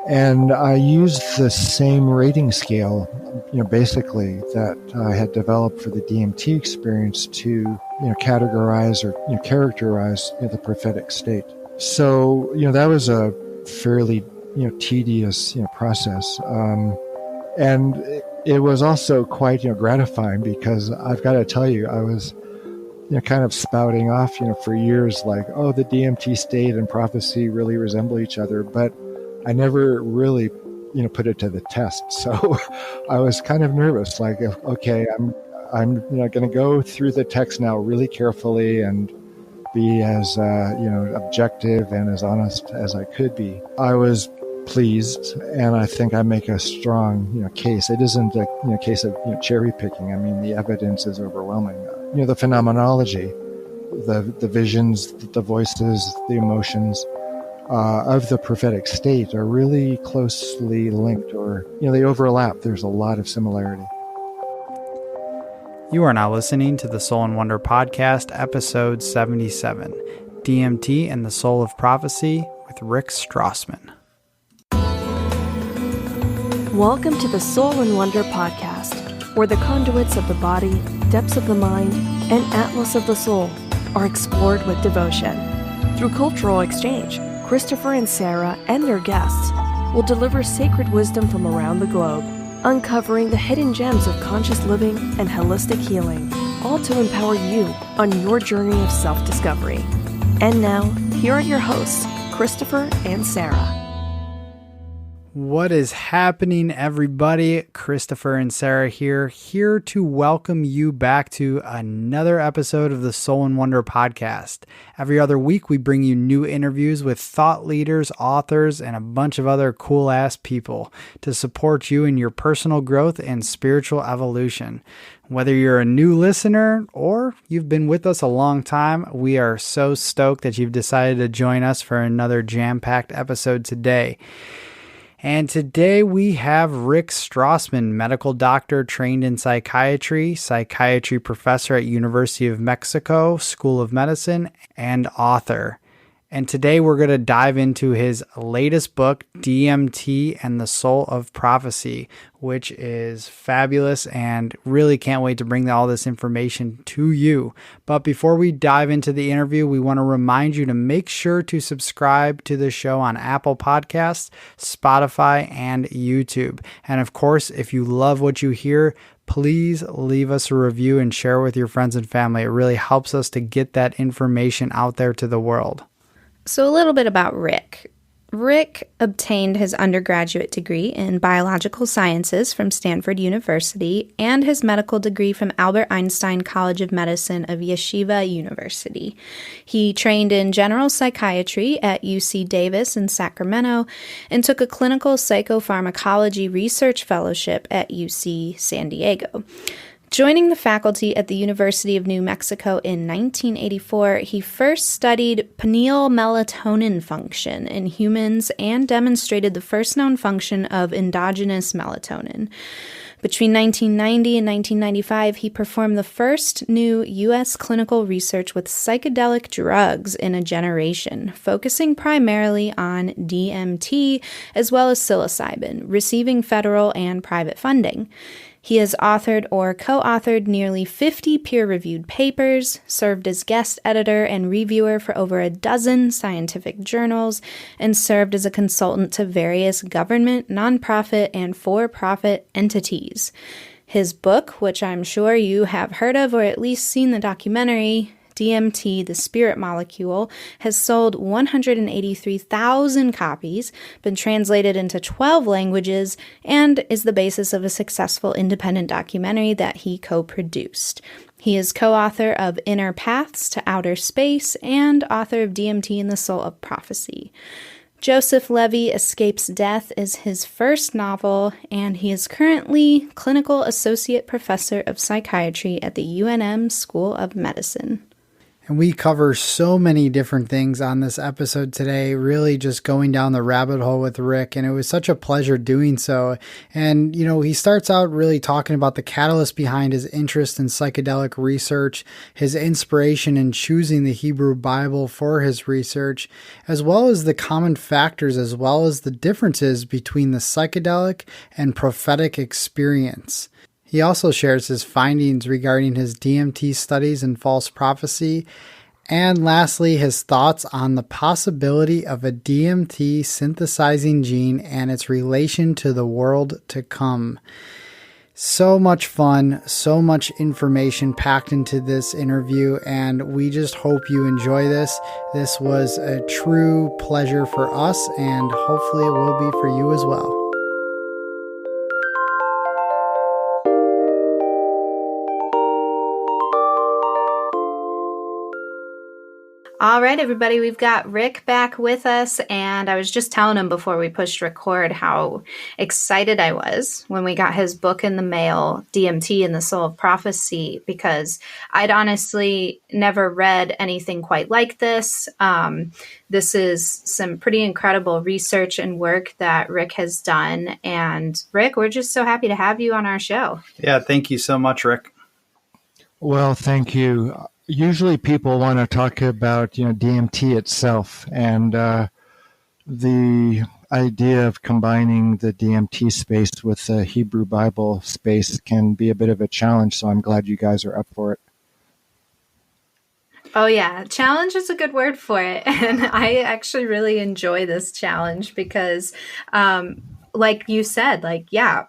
And I used the same rating scale, basically that I had developed for the DMT experience to, categorize or characterize the prophetic state. So, that was a fairly, tedious, process. And it was also quite, gratifying because I've got to tell you, I was, kind of spouting off, for years, like, oh, the DMT state and prophecy really resemble each other. But I never really, put it to the test. So I was kind of nervous, like, okay, I'm going to go through the text now really carefully and be as, objective and as honest as I could be. I was pleased, and I think I make a strong, case. It isn't a case of cherry picking. I mean, the evidence is overwhelming. The phenomenology, the visions, the voices, the emotions of the prophetic state are really closely linked, or they overlap. There's a lot of similarity. You are now listening to the Soul and Wonder Podcast, episode 77, DMT and the Soul of Prophecy with Rick Strassman. Welcome to the Soul and Wonder Podcast, where the conduits of the body, depths of the mind, and atlas of the soul are explored with devotion. Through cultural exchange, Christopher and Sarah and their guests will deliver sacred wisdom from around the globe, uncovering the hidden gems of conscious living and holistic healing, all to empower you on your journey of self-discovery. And now, here are your hosts, Christopher and Sarah. What is happening, everybody? Christopher and Sarah here to welcome you back to another episode of the Soul and Wonder Podcast. Every other week, we bring you new interviews with thought leaders, authors, and a bunch of other cool-ass people to support you in your personal growth and spiritual evolution. Whether you're a new listener or you've been with us a long time, we are so stoked that you've decided to join us for another jam-packed episode today. And today we have Rick Strassman, medical doctor trained in psychiatry, psychiatry professor at University of Mexico School of Medicine, and author. And today we're going to dive into his latest book, DMT and the Soul of Prophecy, which is fabulous and really can't wait to bring all this information to you. But before we dive into the interview, we want to remind you to make sure to subscribe to the show on Apple Podcasts, Spotify, and YouTube. And of course, if you love what you hear, please leave us a review and share with your friends and family. It really helps us to get that information out there to the world. So a little bit about Rick. Rick obtained his undergraduate degree in biological sciences from Stanford University and his medical degree from Albert Einstein College of Medicine of Yeshiva University. He trained in general psychiatry at UC Davis in Sacramento and took a clinical psychopharmacology research fellowship at UC San Diego. Joining the faculty at the University of New Mexico in 1984, he first studied pineal melatonin function in humans and demonstrated the first known function of endogenous melatonin. Between 1990 and 1995, he performed the first new U.S. clinical research with psychedelic drugs in a generation, focusing primarily on DMT as well as psilocybin, receiving federal and private funding. He has authored or co-authored nearly 50 peer-reviewed papers, served as guest editor and reviewer for over a dozen scientific journals, and served as a consultant to various government, nonprofit, and for-profit entities. His book, which I'm sure you have heard of or at least seen the documentary, DMT, the Spirit Molecule, has sold 183,000 copies, been translated into 12 languages, and is the basis of a successful independent documentary that he co-produced. He is co-author of Inner Paths to Outer Space and author of DMT and the Soul of Prophecy. Joseph Flavie Escapes Death is his first novel, and he is currently Clinical Associate Professor of Psychiatry at the UNM School of Medicine. And we cover so many different things on this episode today, really just going down the rabbit hole with Rick. And it was such a pleasure doing so. And, he starts out really talking about the catalyst behind his interest in psychedelic research, his inspiration in choosing the Hebrew Bible for his research, as well as the common factors, as well as the differences between the psychedelic and prophetic experience. He also shares his findings regarding his DMT studies and false prophecy, and lastly, his thoughts on the possibility of a DMT synthesizing gene and its relation to the world to come. So much fun, so much information packed into this interview, and we just hope you enjoy this. This was a true pleasure for us, and hopefully it will be for you as well. All right, everybody, we've got Rick back with us, and I was just telling him before we pushed record how excited I was when we got his book in the mail, DMT and the Soul of Prophecy, because I'd honestly never read anything quite like this. This is some pretty incredible research and work that Rick has done, and Rick, we're just so happy to have you on our show. Yeah, thank you so much, Rick. Well, thank you. Usually people want to talk about, DMT itself, and the idea of combining the DMT space with the Hebrew Bible space can be a bit of a challenge, so I'm glad you guys are up for it. Oh, yeah. Challenge is a good word for it. And I actually really enjoy this challenge because, like you said,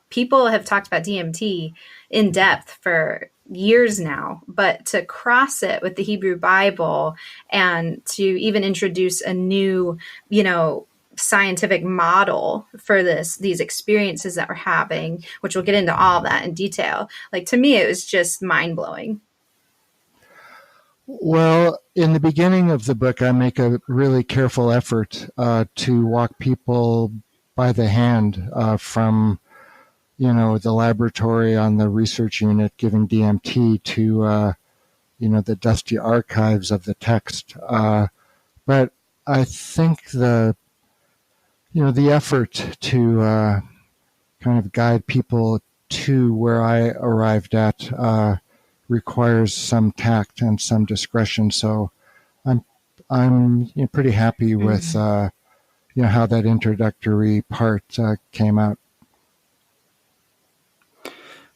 people have talked about DMT in depth for years now, but to cross it with the Hebrew Bible and to even introduce a new, scientific model for these experiences that we're having, which we'll get into all of that in detail. To me, it was just mind blowing. Well, in the beginning of the book, I make a really careful effort to walk people by the hand from the laboratory on the research unit giving DMT to, the dusty archives of the text. But I think the effort to kind of guide people to where I arrived at requires some tact and some discretion. So I'm pretty happy with, how that introductory part came out.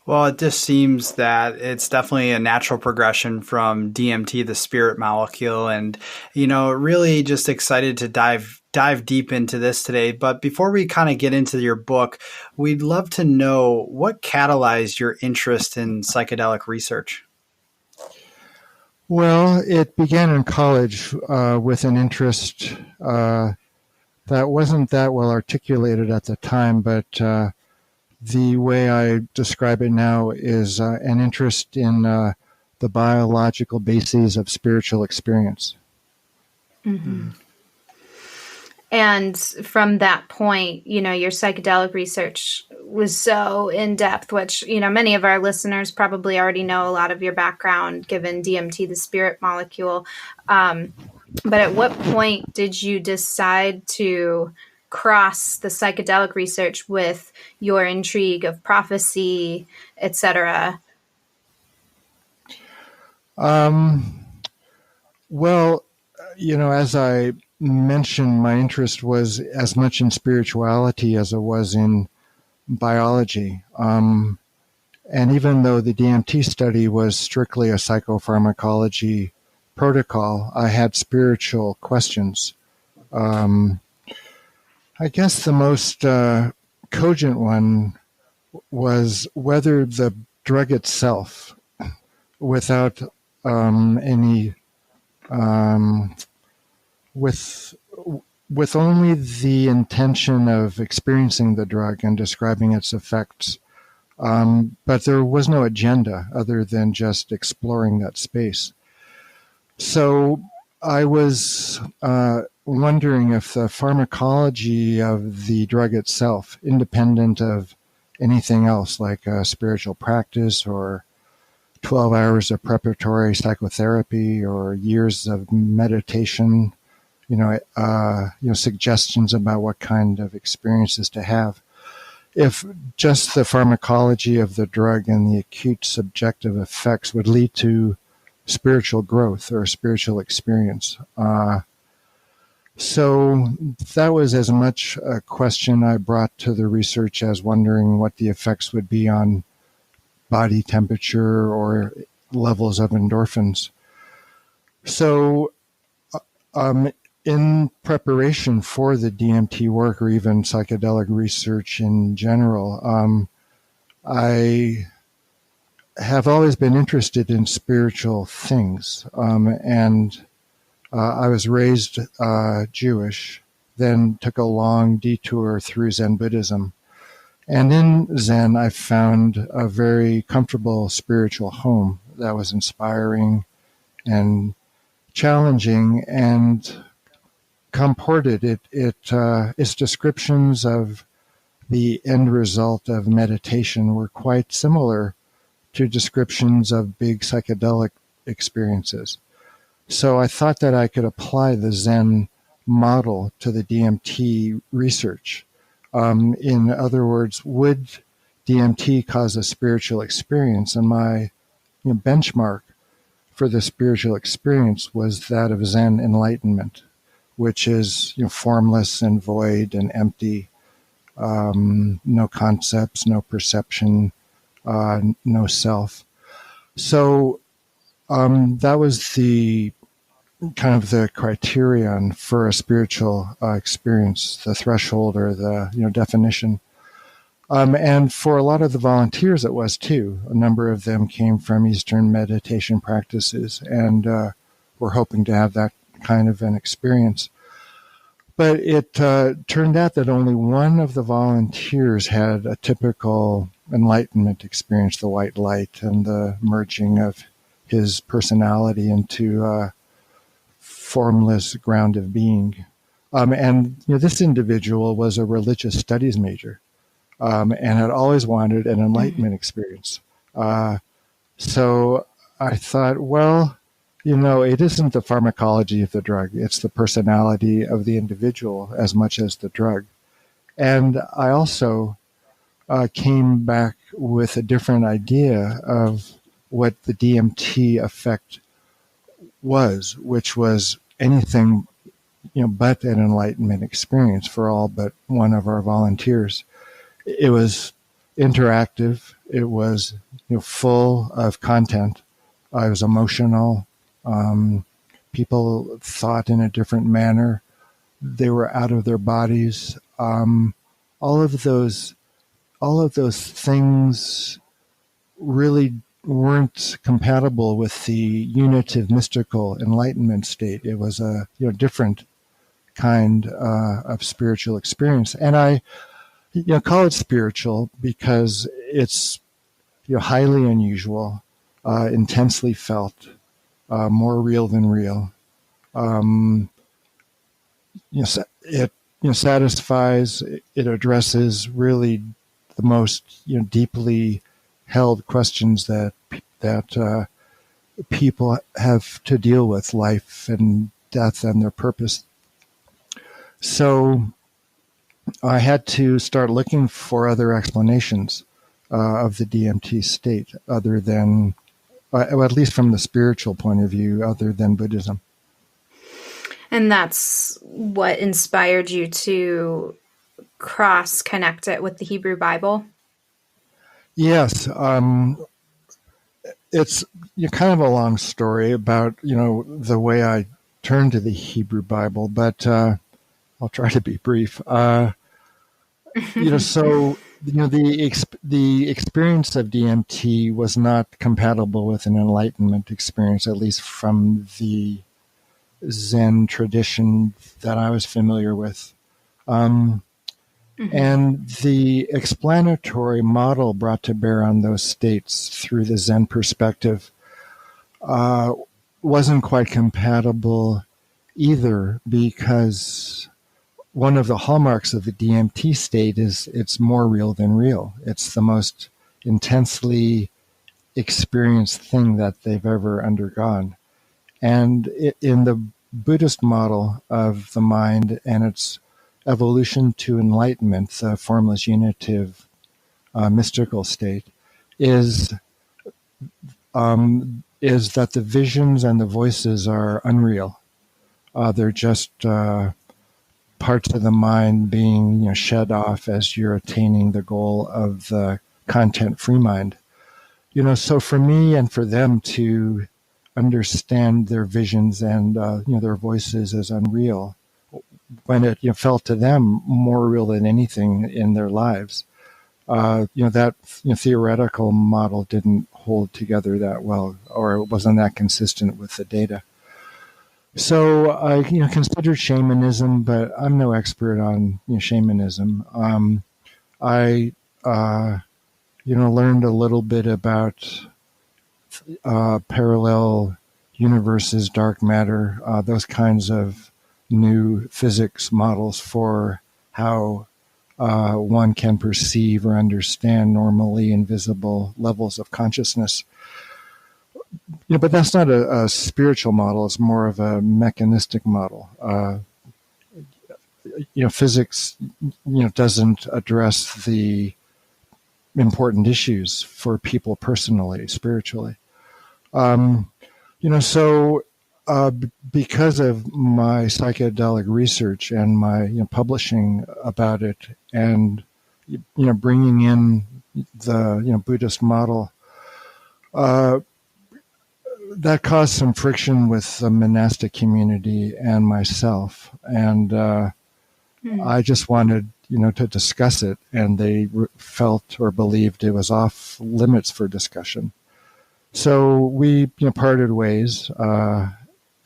Well, it just seems that it's definitely a natural progression from DMT, the spirit molecule, and, really just excited to dive deep into this today. But before we kind of get into your book, we'd love to know what catalyzed your interest in psychedelic research. Well, it began in college with an interest that wasn't that well articulated at the time, but the way I describe it now is an interest in the biological bases of spiritual experience. Mm-hmm. And from that point, your psychedelic research was so in depth, which, many of our listeners probably already know a lot of your background given DMT, the spirit molecule. But at what point did you decide to cross the psychedelic research with your intrigue of prophecy, etc.? Well, as I mentioned, my interest was as much in spirituality as it was in biology. And even though the DMT study was strictly a psychopharmacology protocol, I had spiritual questions. I guess the most cogent one was whether the drug itself, without with only the intention of experiencing the drug and describing its effects, but there was no agenda other than just exploring that space. So I was wondering if the pharmacology of the drug itself, independent of anything else like a spiritual practice or 12 hours of preparatory psychotherapy or years of meditation, suggestions about what kind of experiences to have. If just the pharmacology of the drug and the acute subjective effects would lead to spiritual growth or spiritual experience. So that was as much a question I brought to the research as wondering what the effects would be on body temperature or levels of endorphins. So in preparation for the DMT work or even psychedelic research in general, I have always been interested in spiritual things. I was raised Jewish, then took a long detour through Zen Buddhism. And in Zen, I found a very comfortable spiritual home that was inspiring and challenging and comported. Its descriptions of the end result of meditation were quite similar to descriptions of big psychedelic experiences. So I thought that I could apply the Zen model to the DMT research. In other words, would DMT cause a spiritual experience? And my benchmark for the spiritual experience was that of Zen enlightenment, which is formless and void and empty, no concepts, no perception, no self. So that was the kind of the criterion for a spiritual experience, the threshold or the definition. And for a lot of the volunteers, it was too. A number of them came from Eastern meditation practices and were hoping to have that kind of an experience. But it turned out that only one of the volunteers had a typical enlightenment experience, the white light and the merging of his personality into a formless ground of being. And this individual was a religious studies major and had always wanted an enlightenment experience. So I thought, well, it isn't the pharmacology of the drug. It's the personality of the individual as much as the drug. And I also came back with a different idea of what the DMT effect was, which was anything, but an enlightenment experience for all but one of our volunteers. It was interactive. It was full of content. It was emotional. People thought in a different manner. They were out of their bodies. All of those things really weren't compatible with the unitive mystical enlightenment state. It was a different kind of spiritual experience, and I call it spiritual because it's highly unusual, intensely felt, more real than real. It satisfies. It addresses really the most deeply held questions that people have to deal with, life and death and their purpose. So I had to start looking for other explanations of the DMT state, other than, at least from the spiritual point of view, other than Buddhism. And that's what inspired you to cross-connect it with the Hebrew Bible? Yes. It's kind of a long story about, the way I turned to the Hebrew Bible, but I'll try to be brief. So, the experience of DMT was not compatible with an enlightenment experience, at least from the Zen tradition that I was familiar with. And the explanatory model brought to bear on those states through the Zen perspective wasn't quite compatible either, because one of the hallmarks of the DMT state is it's more real than real. It's the most intensely experienced thing that they've ever undergone. And in the Buddhist model of the mind and its evolution to enlightenment, the formless unitive mystical state, is that the visions and the voices are unreal. They're just parts of the mind being shed off as you're attaining the goal of the content-free mind. So for me and for them to understand their visions and their voices as unreal, when it felt to them more real than anything in their lives, that theoretical model didn't hold together that well, or it wasn't that consistent with the data. So I considered shamanism, but I'm no expert on shamanism. I learned a little bit about parallel universes, dark matter, those kinds of new physics models for how one can perceive or understand normally invisible levels of consciousness. But that's not a spiritual model. It's more of a mechanistic model. Physics, doesn't address the important issues for people personally, spiritually. So because of my psychedelic research and my publishing about it, and bringing in the Buddhist model, that caused some friction with the monastic community and myself, and I just wanted to discuss it, and they felt or believed it was off limits for discussion. So we parted ways,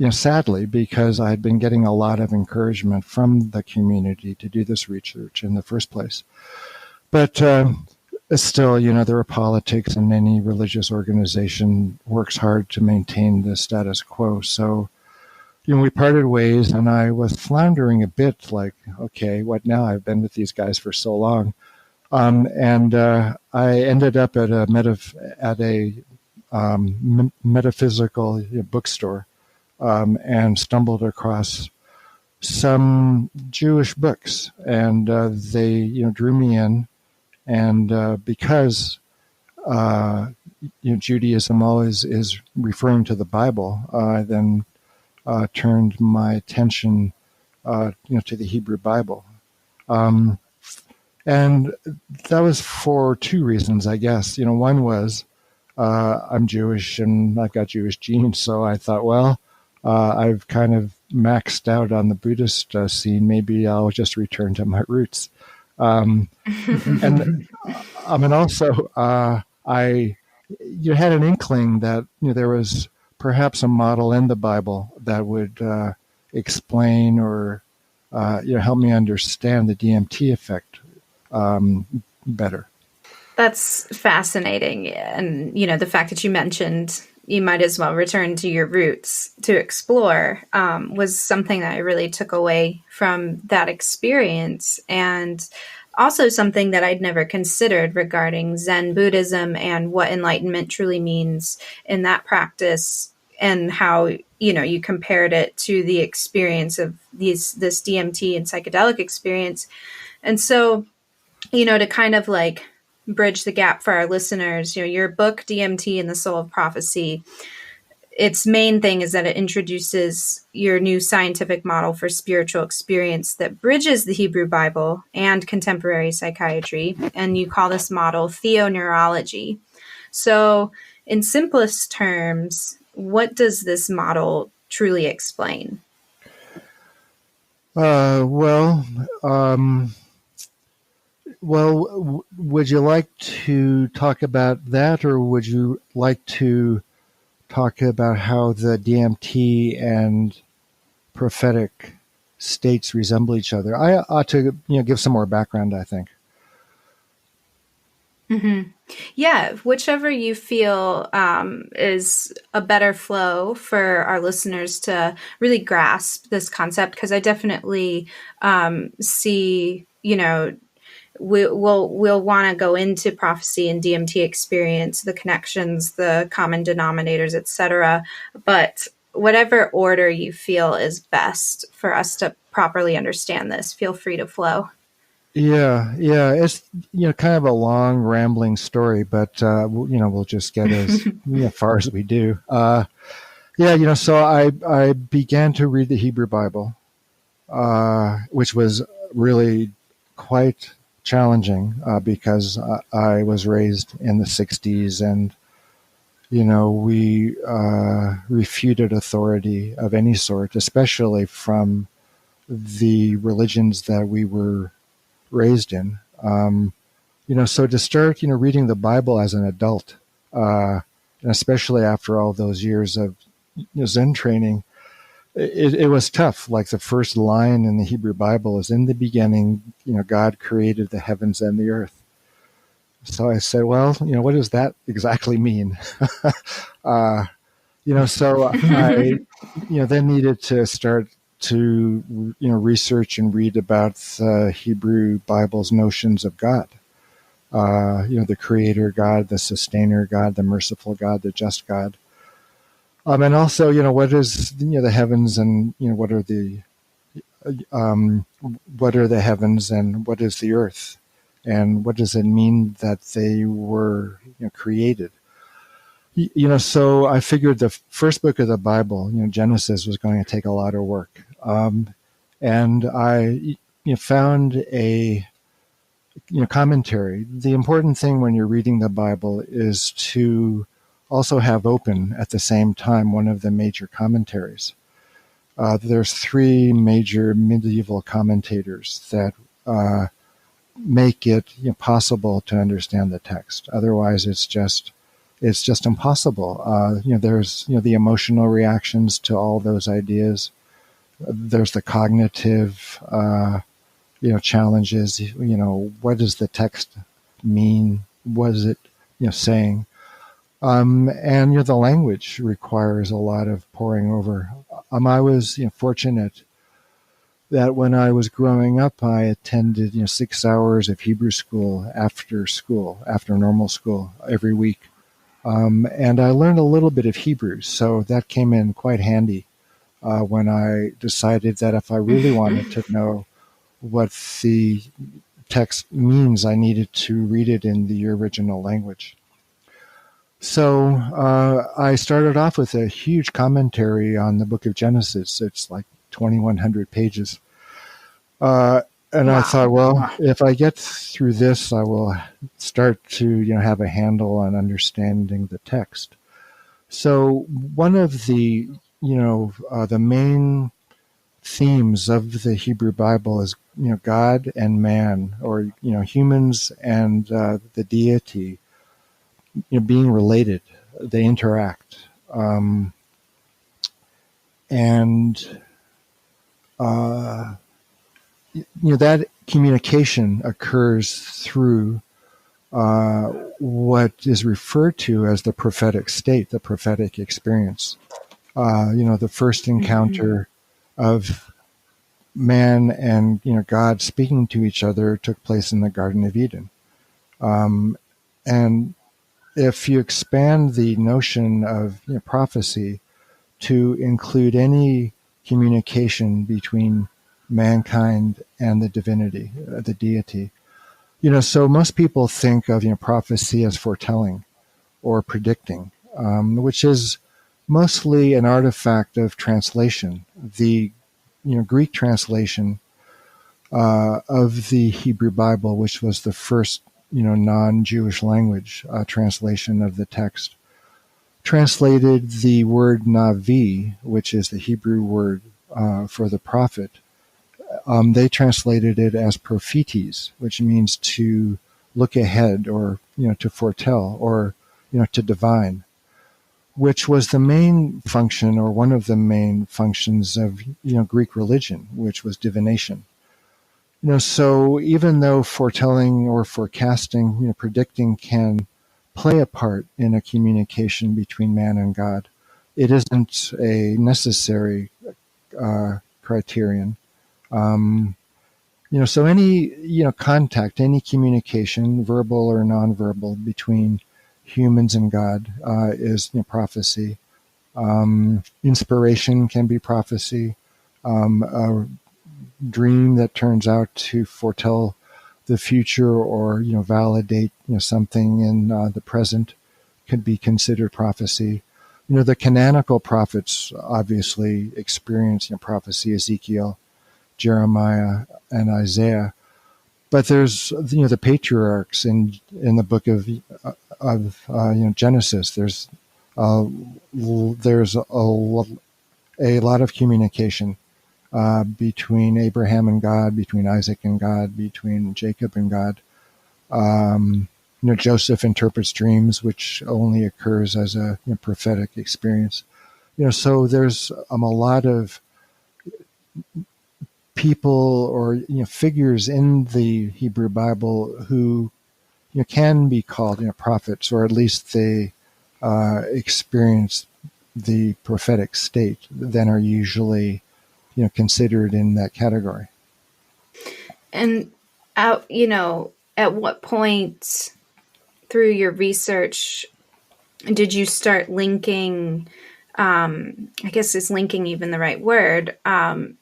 sadly, because I had been getting a lot of encouragement from the community to do this research in the first place. But still, there are politics, and any religious organization works hard to maintain the status quo. So, we parted ways, and I was floundering a bit, like, okay, what now? I've been with these guys for so long. And I ended up at a metaphysical bookstore, and stumbled across some Jewish books, and they drew me in. And because Judaism always is referring to the Bible, I then turned my attention to the Hebrew Bible. And that was for two reasons, I guess. One was I'm Jewish and I've got Jewish genes, so I thought, well, I've kind of maxed out on the Buddhist scene. Maybe I'll just return to my roots. And also, I had an inkling that there was perhaps a model in the Bible that would explain or help me understand the DMT effect better. That's fascinating. And, the fact that you mentioned you might as well return to your roots to explore was something that I really took away from that experience. And also something that I'd never considered regarding Zen Buddhism and what enlightenment truly means in that practice, and how, you compared it to the experience of this DMT and psychedelic experience. And so, to kind of like bridge the gap for our listeners, your book, DMT and the Soul of Prophecy, its main thing is that it introduces your new scientific model for spiritual experience that bridges the Hebrew Bible and contemporary psychiatry. And you call this model theoneurology. So in simplest terms, what does this model truly explain? Well, would you like to talk about that, or would you like to talk about how the DMT and prophetic states resemble each other? I ought to, give some more background, I think. Mm-hmm. Yeah, whichever you feel is a better flow for our listeners to really grasp this concept, because I definitely see, we'll want to go into prophecy and DMT experience, the connections, the common denominators, etc. But whatever order you feel is best for us to properly understand this, feel free to flow. Yeah. It's kind of a long, rambling story, but we'll just get as far as we do. So I began to read the Hebrew Bible, which was really quite challenging because I was raised in the 60s, and we refuted authority of any sort, especially from the religions that we were raised in. So to start, reading the Bible as an adult, and especially after all those years of Zen training, it was tough. Like the first line in the Hebrew Bible is, "In the beginning, God created the heavens and the earth." So I said, well, what does that exactly mean? So I, then needed to start to, research and read about the Hebrew Bible's notions of God. The creator God, the sustainer God, the merciful God, the just God. And also, what is, the heavens, and, what are the heavens, and what is the earth? And what does it mean that they were created? So I figured the first book of the Bible, Genesis, was going to take a lot of work. And I found a commentary. The important thing when you're reading the Bible is to also have open at the same time one of the major commentaries. There's three major medieval commentators that make it possible to understand the text. Otherwise, it's just impossible. There's the emotional reactions to all those ideas. There's the cognitive challenges. What does the text mean? What is it saying? And the language requires a lot of poring over. I was fortunate that when I was growing up, I attended 6 hours of Hebrew school after normal school every week, and I learned a little bit of Hebrew, so that came in quite handy when I decided that if I really wanted to know what the text means, I needed to read it in the original language. So I started off with a huge commentary on the book of Genesis. It's like 2,100 pages. And wow. I thought, well, if I get through this, I will start to have a handle on understanding the text. So one of the the main themes of the Hebrew Bible is God and man, or humans and the deity being related. They interact, and that communication occurs through what is referred to as the prophetic state, the prophetic experience. The first encounter of man and God speaking to each other took place in the Garden of Eden. And if you expand the notion of prophecy to include any communication between mankind and the divinity, the deity, so most people think of prophecy as foretelling or predicting, which is mostly an artifact of translation. The Greek translation of the Hebrew Bible, which was the first non-Jewish language translation of the text, translated the word Navi, which is the Hebrew word for the prophet. They translated it as prophetes, which means to look ahead, or to foretell, or to divine, which was the main function, or one of the main functions of Greek religion, which was divination. So even though foretelling or forecasting, predicting can play a part in a communication between man and God, it isn't a necessary criterion. So any, contact, any communication, verbal or nonverbal, between humans and God is prophecy. Inspiration can be prophecy. A dream that turns out to foretell the future or, validate, something in the present could be considered prophecy. The canonical prophets obviously experience prophecy, Ezekiel, Jeremiah, and Isaiah. But there's the patriarchs in the book of Genesis. There's a lot of communication between Abraham and God, between Isaac and God, between Jacob and God. Joseph interprets dreams, which only occurs as a prophetic experience. So there's a lot of people or figures in the Hebrew Bible who can be called prophets, or at least they experience the prophetic state, then are usually considered in that category. And at what point through your research did you start linking? I guess is linking even the right word? Comparing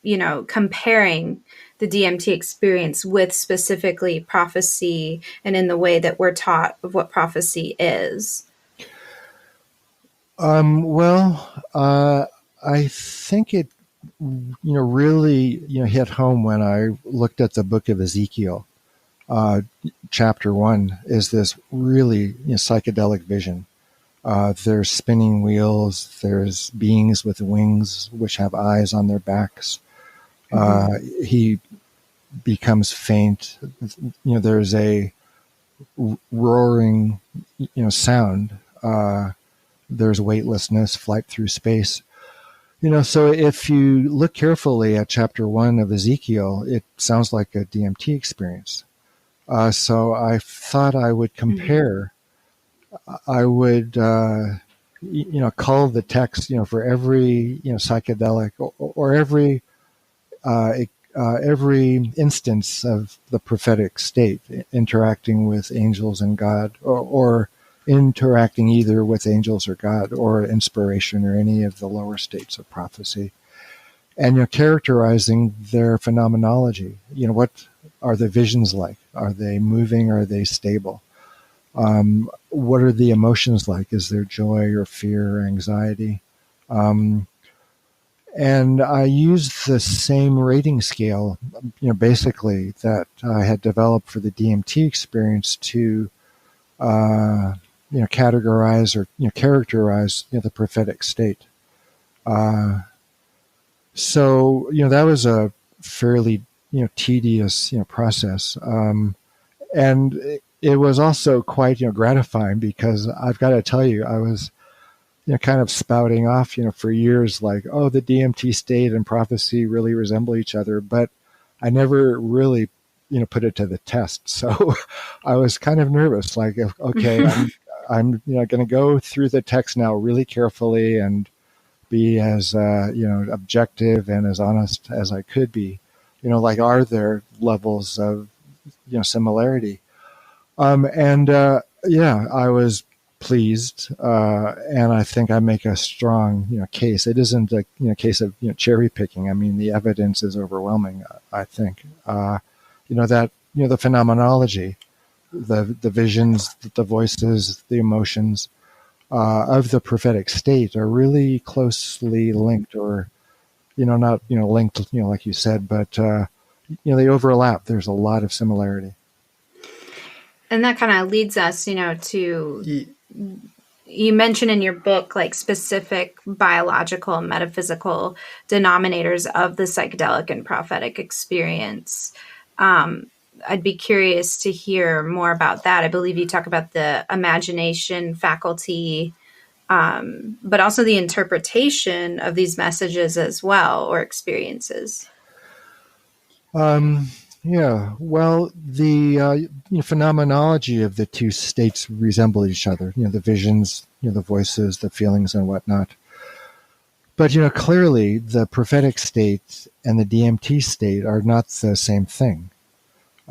the DMT experience with specifically prophecy, and in the way that we're taught of what prophecy is. I think it, really, hit home when I looked at the book of Ezekiel. Chapter 1 is this really psychedelic vision. There's spinning wheels. There's beings with wings which have eyes on their backs. He becomes faint. There's a roaring, sound. There's weightlessness, flight through space. So if you look carefully at chapter 1 of Ezekiel, it sounds like a DMT experience. So I thought I would compare. I would, cull the text, for every, psychedelic or every instance of the prophetic state, interacting with angels and God, or interacting either with angels or God, or inspiration, or any of the lower states of prophecy, and characterizing their phenomenology. What are the visions like? Are they moving? Are they stable? What are the emotions like? Is there joy or fear or anxiety? And I used the same rating scale, basically, that I had developed for the DMT experience to, categorize or characterize the prophetic state. So that was a fairly tedious process, and it was also quite gratifying, because I've got to tell you, I was kind of spouting off for years, like, oh, the DMT state and prophecy really resemble each other, but I never really put it to the test. So I was kind of nervous, like, okay, I'm going to go through the text now really carefully and be as objective and as honest as I could be. Like, are there levels of similarity? I was pleased, and I think I make a strong case. It isn't a case of cherry picking. I mean, the evidence is overwhelming. I think that the phenomenology, the visions, the voices, the emotions of the prophetic state are really closely linked, or not linked like you said, but they overlap. There's a lot of similarity. And that kind of leads us, to, you mention in your book, like, specific biological and metaphysical denominators of the psychedelic and prophetic experience. I'd be curious to hear more about that. I believe you talk about the imagination faculty, but also the interpretation of these messages as well, or experiences. Yeah, well, the phenomenology of the two states resemble each other. The visions, the voices, the feelings, and whatnot. But clearly, the prophetic state and the DMT state are not the same thing.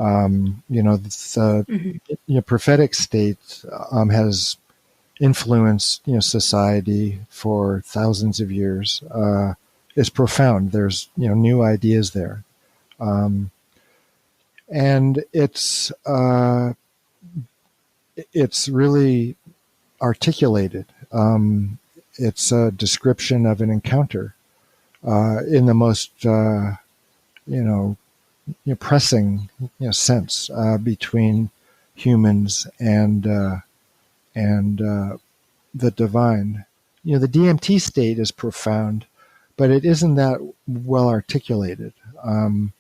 The prophetic state has influenced society for thousands of years. Is profound. There's new ideas there, and it's really articulated. It's a description of an encounter in the most pressing sense between humans and the divine. The DMT state is profound, but it isn't that well articulated, and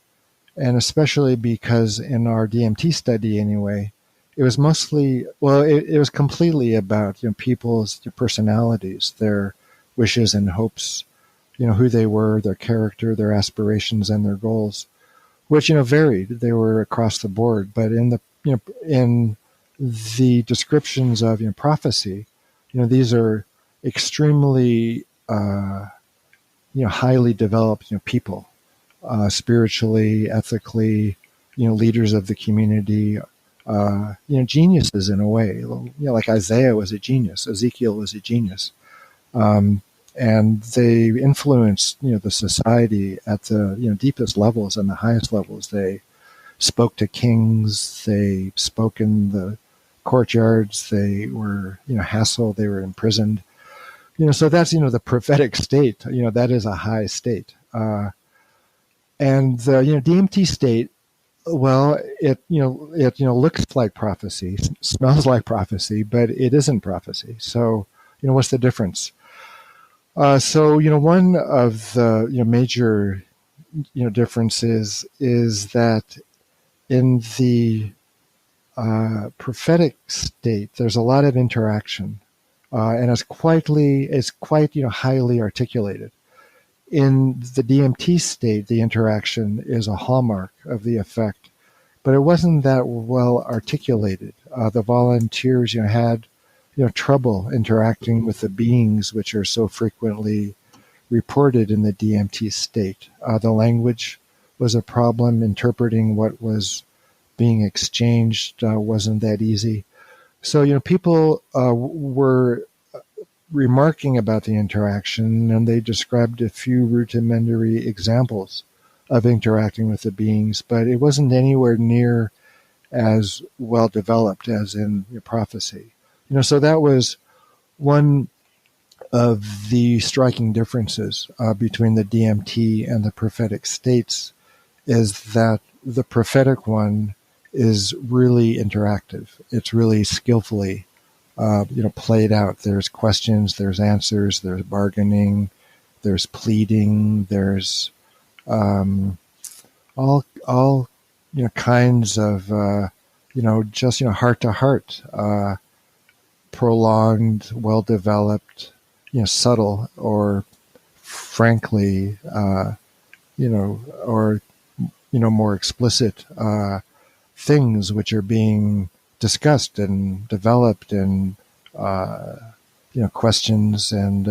especially because in our DMT study anyway, it was mostly, it was completely about people's personalities, their wishes and hopes, who they were, their character, their aspirations, and their goals, which varied. They were across the board. But in the descriptions of prophecy, these are extremely highly developed people, spiritually, ethically, leaders of the community. Geniuses in a way, like Isaiah was a genius, Ezekiel was a genius, and they influenced the society at the deepest levels and the highest levels. They spoke to kings, they spoke in the courtyards, they were hassled, they were imprisoned. So that's the prophetic state. That is a high state, and the DMT state. Well, it looks like prophecy, smells like prophecy, but it isn't prophecy. So, what's the difference? So, one of the major differences is that in the prophetic state, there's a lot of interaction, and it's quite highly articulated. In the DMT state, the interaction is a hallmark of the effect, but it wasn't that well articulated. The volunteers, had, trouble interacting with the beings which are so frequently reported in the DMT state. The language was a problem. Interpreting what was being exchanged wasn't that easy. So, people were remarking about the interaction, and they described a few rudimentary examples of interacting with the beings, but it wasn't anywhere near as well developed as in prophecy. So that was one of the striking differences between the DMT and the prophetic states, is that the prophetic one is really interactive. It's really skillfully played out. There's questions, there's answers, there's bargaining, there's pleading, there's all kinds of just heart to heart, prolonged, well developed, subtle, or frankly, or more explicit things which are being discussed and developed, and questions and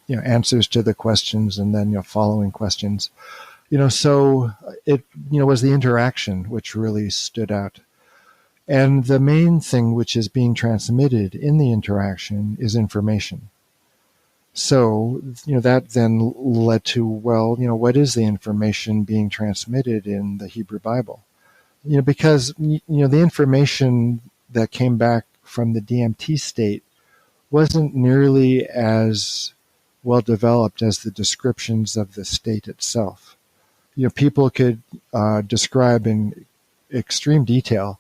answers to the questions, and then following questions. So it was the interaction which really stood out, and the main thing which is being transmitted in the interaction is information. So that then led to, what is the information being transmitted in the Hebrew Bible? Because the information that came back from the DMT state wasn't nearly as well developed as the descriptions of the state itself. People could describe in extreme detail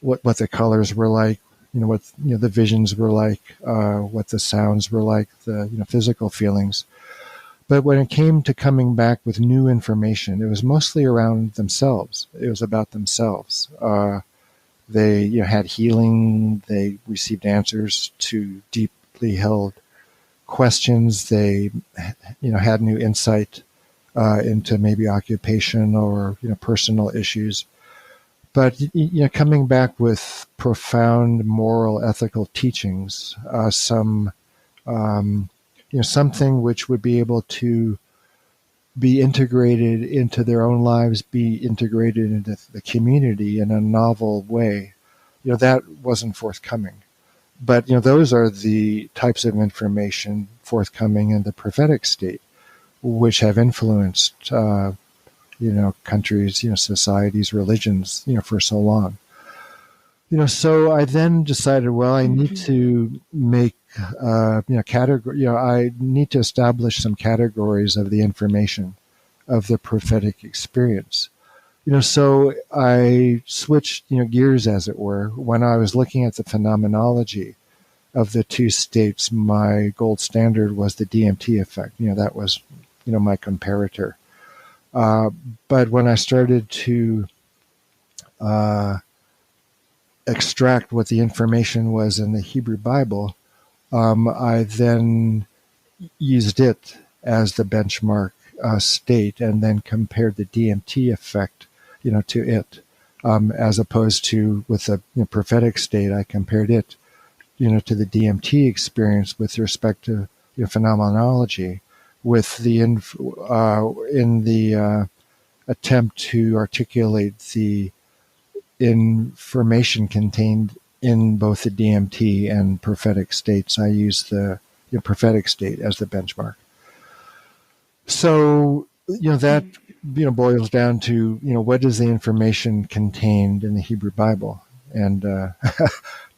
what the colors were like, what the visions were like, what the sounds were like, the physical feelings. But when it came to coming back with new information, it was mostly around themselves. It was about themselves. They had healing. They received answers to deeply held questions. They had new insight into maybe occupation or personal issues. But coming back with profound moral, ethical teachings, something which would be able to be integrated into their own lives, be integrated into the community in a novel way. That wasn't forthcoming. But, those are the types of information forthcoming in the prophetic state, which have influenced, countries, societies, religions, for so long. So I then decided, well, I need to make, category. I need to establish some categories of the information of the prophetic experience. So I switched, gears, as it were. When I was looking at the phenomenology of the two states, my gold standard was the DMT effect. That was, my comparator. But when I started to extract what the information was in the Hebrew Bible, I then used it as the benchmark state, and then compared the DMT effect, to it, as opposed to with the prophetic state. I compared it, to the DMT experience with respect to phenomenology, with the in the attempt to articulate the information contained in both the DMT and prophetic states. I use the prophetic state as the benchmark. So, that, boils down to, what is the information contained in the Hebrew Bible? And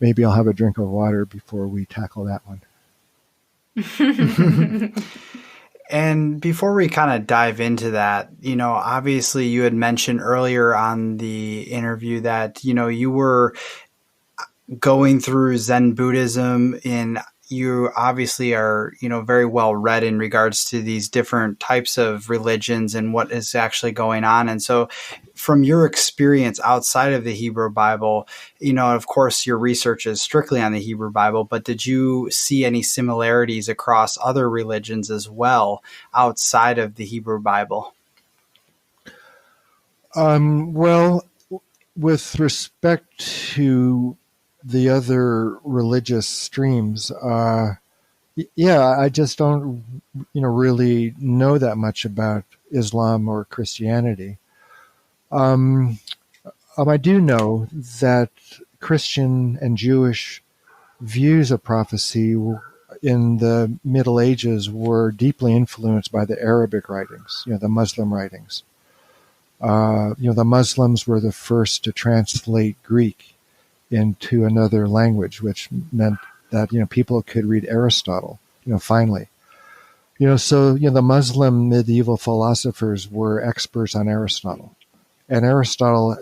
maybe I'll have a drink of water before we tackle that one. And before we kind of dive into that, obviously you had mentioned earlier on the interview that, you were going through Zen Buddhism, and you obviously are, very well read in regards to these different types of religions and what is actually going on. And so from your experience outside of the Hebrew Bible, of course, your research is strictly on the Hebrew Bible, but did you see any similarities across other religions as well outside of the Hebrew Bible? Well, with respect to the other religious streams, I just don't, really know that much about Islam or Christianity. I do know that Christian and Jewish views of prophecy in the Middle Ages were deeply influenced by the Arabic writings, the Muslim writings. The Muslims were the first to translate Greek into another language, which meant that, people could read Aristotle, finally. So, the Muslim medieval philosophers were experts on Aristotle. And Aristotle,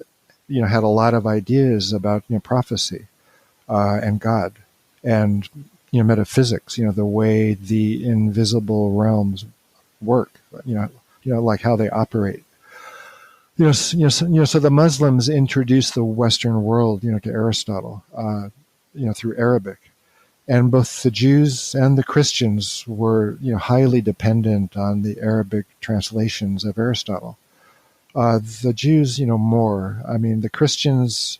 had a lot of ideas about, prophecy and God and, metaphysics, the way the invisible realms work, like how they operate. So the Muslims introduced the Western world, to Aristotle, through Arabic. And both the Jews and the Christians were, highly dependent on the Arabic translations of Aristotle. The Jews, more. I mean, the Christians,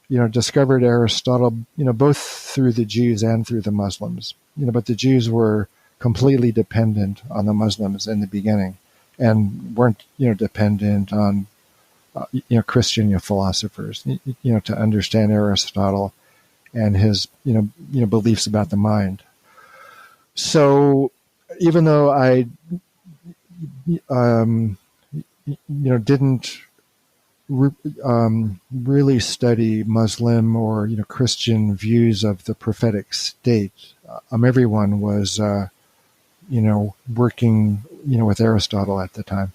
discovered Aristotle, both through the Jews and through the Muslims. But the Jews were completely dependent on the Muslims in the beginning, and weren't, dependent on, Christian philosophers, to understand Aristotle and his, beliefs about the mind. So even though I, didn't really study Muslim or, Christian views of the prophetic state, everyone was, working, with Aristotle at the time.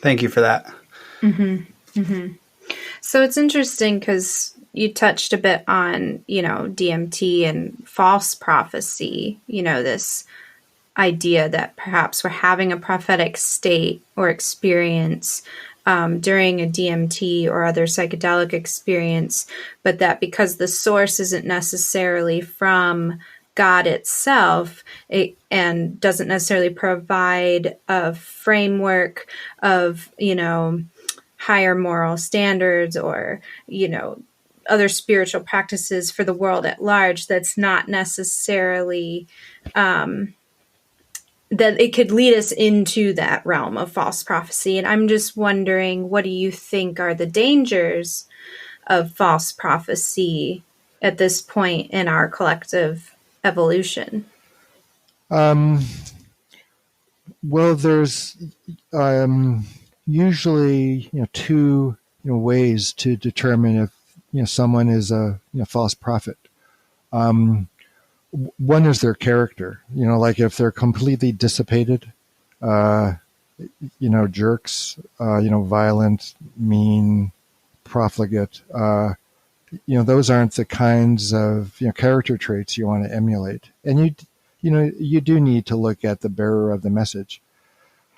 Thank you for that. Mm-hmm. Mm-hmm. So it's interesting because you touched a bit on, DMT and false prophecy, this idea that perhaps we're having a prophetic state or experience during a DMT or other psychedelic experience, but that because the source isn't necessarily from God itself, and doesn't necessarily provide a framework of, higher moral standards or, other spiritual practices for the world at large, that's not necessarily that it could lead us into that realm of false prophecy. And I'm just wondering, what do you think are the dangers of false prophecy at this point in our collective evolution? Well, there's usually two ways to determine if someone is a false prophet. One is their character. Like if they're completely dissipated, jerks, violent, mean, profligate. Those aren't the kinds of character traits you want to emulate, and you do need to look at the bearer of the message.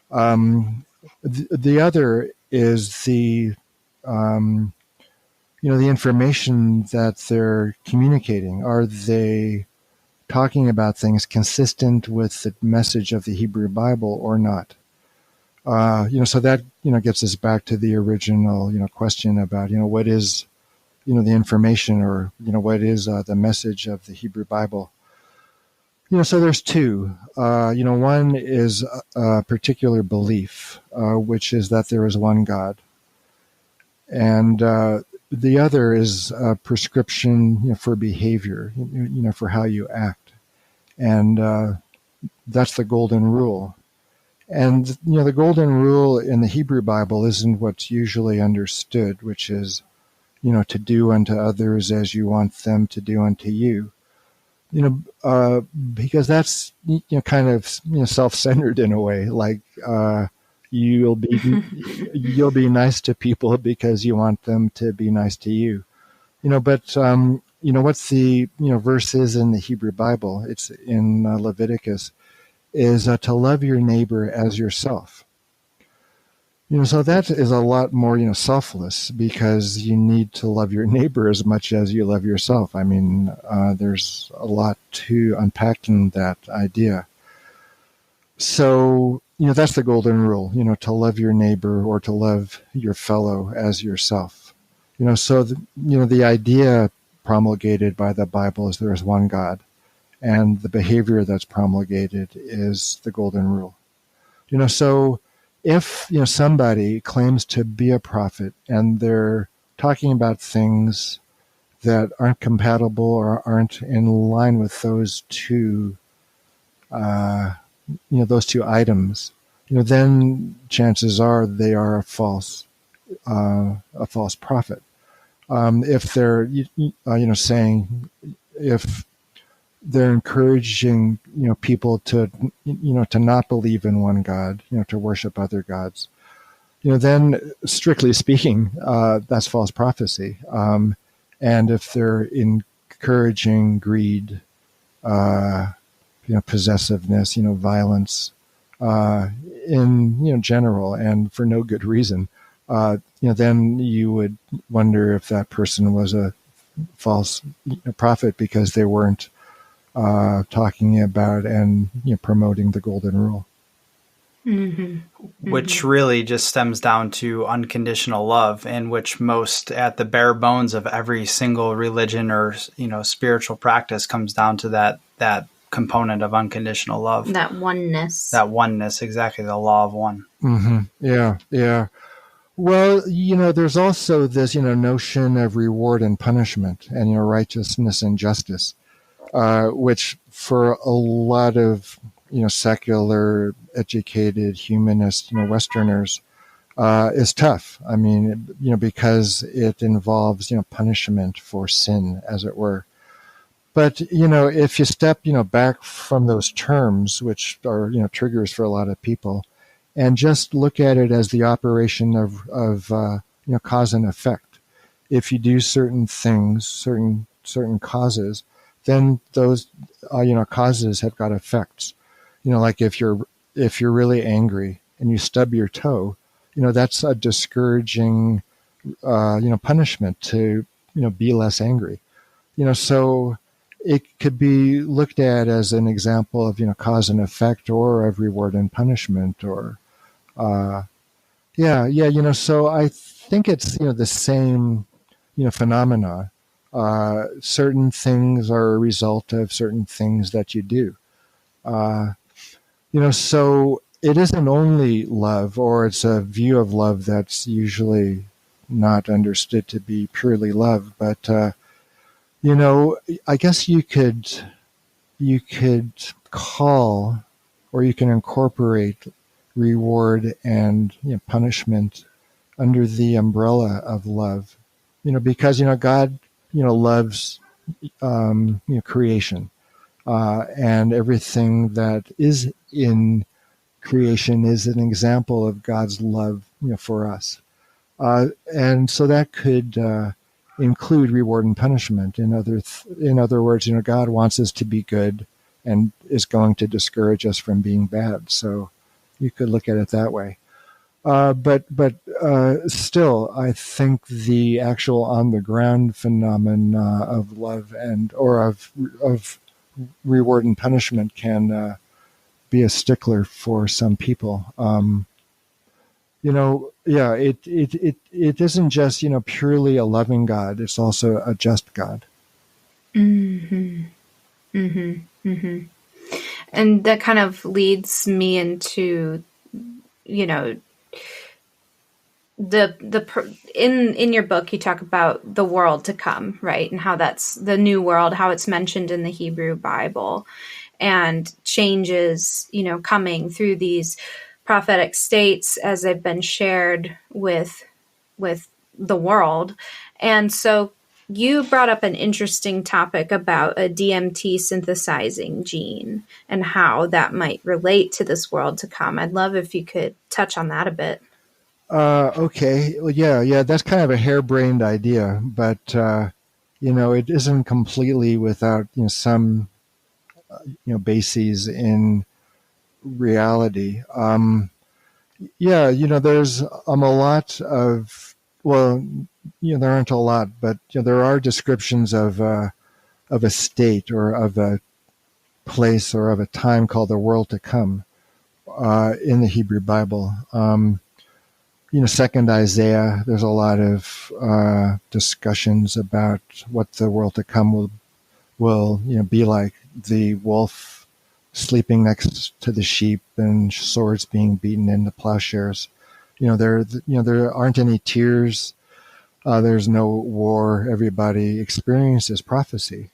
The other is the information that they're communicating. Are they talking about things consistent with the message of the Hebrew Bible or not? So that gets us back to the original question about what is the information, or what is the message of the Hebrew Bible. So there's two. One is a particular belief, which is that there is one God. And the other is a prescription for behavior, for how you act. And that's the golden rule. And, the golden rule in the Hebrew Bible isn't what's usually understood, which is, to do unto others as you want them to do unto you. Because that's kind of self-centered in a way. Like you'll be nice to people because you want them to be nice to you. But what's the verse is in the Hebrew Bible? It's in Leviticus. Is to love your neighbor as yourself. So that is a lot more selfless, because you need to love your neighbor as much as you love yourself. I mean, there's a lot to unpack in that idea. So that's the golden rule. To love your neighbor, or to love your fellow as yourself. So the idea promulgated by the Bible is there is one God, and the behavior that's promulgated is the golden rule. So if somebody claims to be a prophet and they're talking about things that aren't compatible or aren't in line with those two items, then chances are they are a false prophet. If they're saying, if they're encouraging people to to not believe in one God, to worship other gods, then strictly speaking, that's false prophecy. And if they're encouraging greed, possessiveness, violence, in general, and for no good reason, then you would wonder if that person was a false prophet, because they weren't talking about and promoting the golden rule. Mm-hmm. Which really just stems down to unconditional love, in which most, at the bare bones of every single religion or spiritual practice, comes down to that component of unconditional love. That oneness. Exactly, the law of one. Mm-hmm. Yeah. Well, there's also this notion of reward and punishment, and righteousness and justice. Which for a lot of secular, educated, humanist Westerners is tough. I mean, because it involves punishment for sin, as it were. But if you step back from those terms, which are triggers for a lot of people, and just look at it as the operation of cause and effect. If you do certain things, certain causes, then those causes have got effects. Like if you're really angry and you stub your toe, that's a discouraging punishment to be less angry. So it could be looked at as an example of cause and effect, or of reward and punishment, or so I think it's the same phenomena. Certain things are a result of certain things that you do. So it isn't only love, or it's a view of love that's usually not understood to be purely love, but I guess you could call, or you can incorporate reward and punishment under the umbrella of love, because God loves creation, and everything that is in creation is an example of God's love for us, and so that could include reward and punishment. In other words, God wants us to be good and is going to discourage us from being bad. So you could look at it that way. But still, I think the actual on the ground phenomena of love or of reward and punishment can be a stickler for some people. It isn't just purely a loving God. It's also a just God. Mm-hmm. Mm-hmm. Mm-hmm. And that kind of leads me into, in your book, you talk about the world to come, right? And how that's the new world, how it's mentioned in the Hebrew Bible, and changes, coming through these prophetic states as they've been shared with the world. And so you brought up an interesting topic about a DMT synthesizing gene and how that might relate to this world to come. I'd love if you could touch on that a bit. Okay. Well, yeah, that's kind of a harebrained idea, but it isn't completely without some bases in reality. There's a lot of, there aren't a lot, but there are descriptions of a state or of a place or of a time called the world to come in the Hebrew Bible. Second Isaiah, there's a lot of discussions about what the world to come will be like. The wolf sleeping next to the sheep and swords being beaten into plowshares. There aren't any tears. There's no war. Everybody experiences prophecy.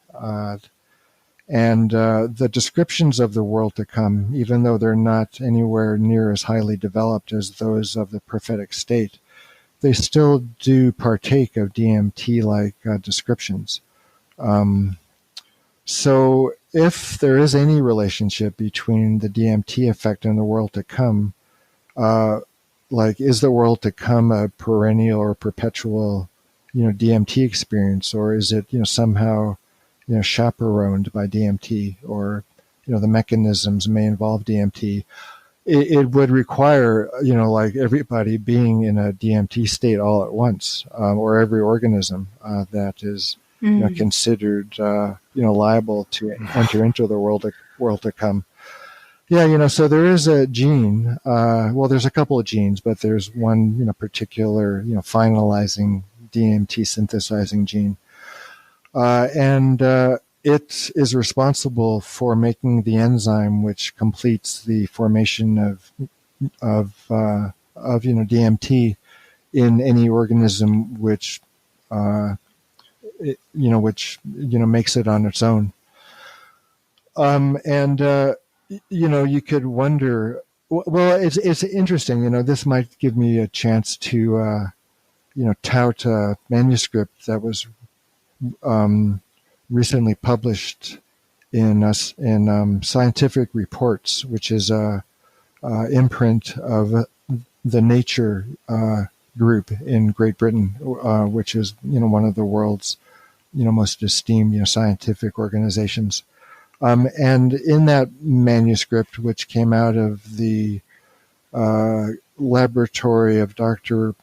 And the descriptions of the world to come, even though they're not anywhere near as highly developed as those of the prophetic state, they still do partake of DMT-like descriptions. So if there is any relationship between the DMT effect and the world to come, is the world to come a perennial or perpetual, DMT experience, or is it, somehow, chaperoned by DMT, or, the mechanisms may involve DMT? It would require, everybody being in a DMT state all at once, or every organism that is considered, liable to enter into the world to come. Yeah, so there is a gene. There's a couple of genes, but there's one, particular, finalizing DMT synthesizing gene. And it is responsible for making the enzyme which completes the formation of DMT in any organism which makes it on its own. You could wonder. Well, it's interesting. This might give me a chance to tout a manuscript that was recently published in Scientific Reports, which is a imprint of the Nature group in Great Britain, which is one of the world's most esteemed scientific organizations. And in that manuscript, which came out of the laboratory of Dr.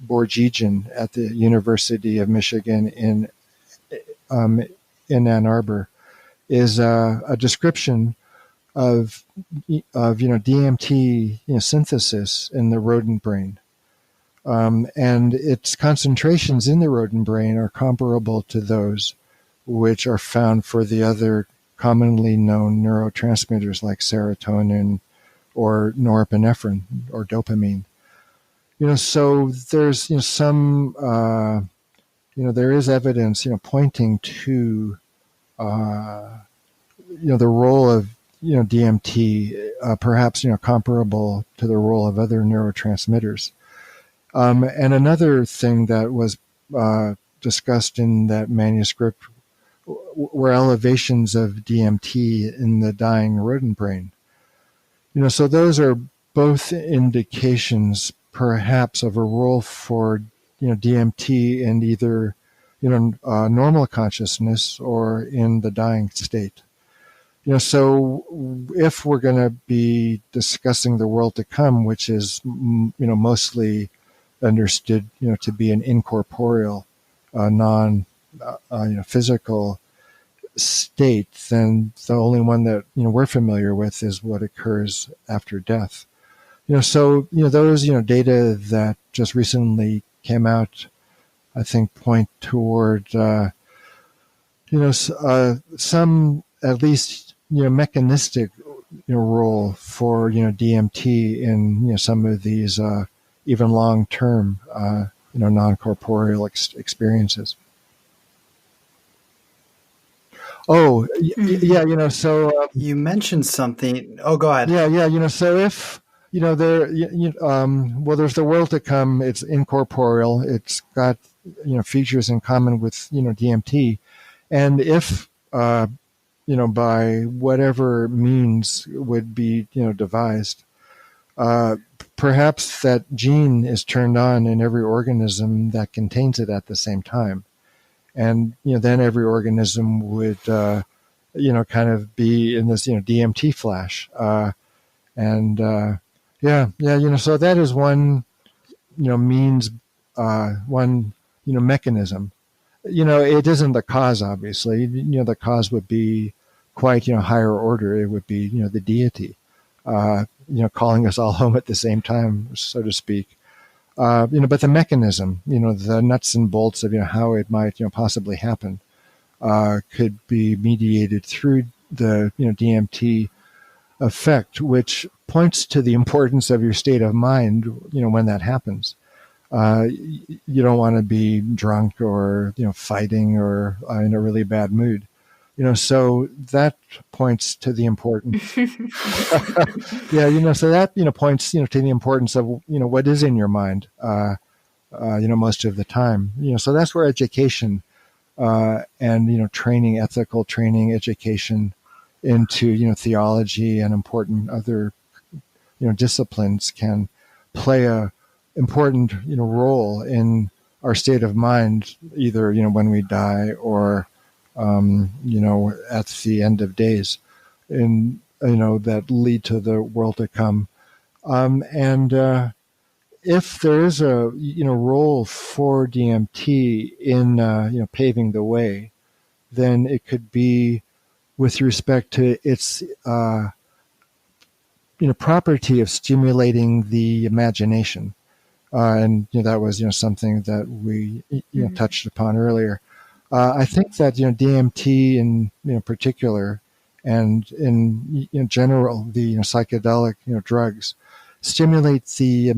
Borgigian at the University of Michigan in Ann Arbor, is a description of DMT synthesis in the rodent brain, and its concentrations in the rodent brain are comparable to those which are found for the other commonly known neurotransmitters like serotonin, or norepinephrine or dopamine. So there's some there is evidence pointing to the role of DMT, perhaps comparable to the role of other neurotransmitters. And another thing that was discussed in that manuscript were elevations of DMT in the dying rodent brain. So those are both indications, perhaps, of a role for DMT in either normal consciousness or in the dying state. So if we're going to be discussing the world to come, which is mostly understood to be an incorporeal, non physical state, then the only one that we're familiar with is what occurs after death. So those data that just recently came out, I think, point toward some at least mechanistic role for DMT in some of these even long-term non-corporeal experiences. Oh, yeah, so... you mentioned something. Oh, go ahead. Yeah, so if, there's the world to come, it's incorporeal, it's got, features in common with, DMT. And if, by whatever means would be, devised, perhaps that gene is turned on in every organism that contains it at the same time. And, then every organism would, kind of be in this, DMT flash. So that is one, means, one, mechanism. It isn't the cause, obviously. The cause would be quite, higher order. It would be, the deity, calling us all home at the same time, so to speak. But the mechanism, the nuts and bolts of, how it might, possibly happen, could be mediated through the, DMT effect, which points to the importance of your state of mind, when that happens. You don't want to be drunk or, fighting or in a really bad mood. So that points to the importance. So that, points, to the importance of, what is in your mind, most of the time. So that's where education and, training, ethical training, education into, theology and important other, disciplines can play a important, role in our state of mind, either, when we die or, at the end of days, that lead to the world to come. If there is a, role for DMT in, paving the way, then it could be with respect to its, property of stimulating the imagination. And that was, something that we, touched upon earlier. I think that, DMT in, particular, and in general, the psychedelic, drugs, stimulate the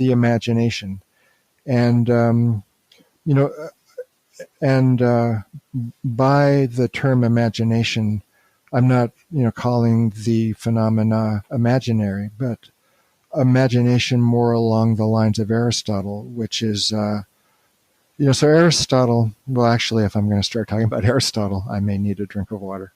imagination, and by the term imagination, I'm not, calling the phenomena imaginary, but imagination more along the lines of Aristotle, which is, so Aristotle, well, actually, if I'm going to start talking about Aristotle, I may need a drink of water.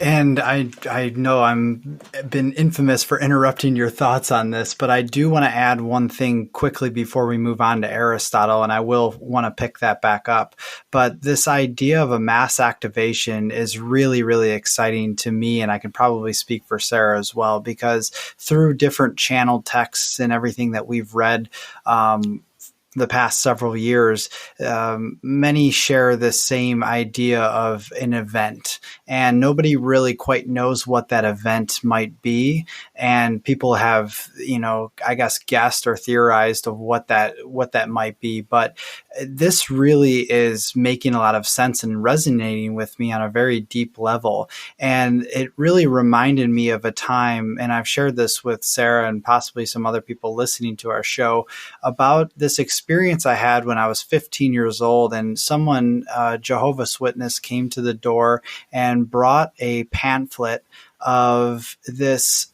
And I know I'm been infamous for interrupting your thoughts on this, but I do want to add one thing quickly before we move on to Aristotle, and I will want to pick that back up. But this idea of a mass activation is really, really exciting to me, and I can probably speak for Sarah as well, because through different channel texts and everything that we've read, the past several years, many share the same idea of an event, and nobody really quite knows what that event might be. And people have, I guess, guessed or theorized of what that might be. But this really is making a lot of sense and resonating with me on a very deep level. And it really reminded me of a time, and I've shared this with Sarah and possibly some other people listening to our show, about this experience I had when I was 15 years old, and someone, Jehovah's Witness, came to the door and brought a pamphlet of this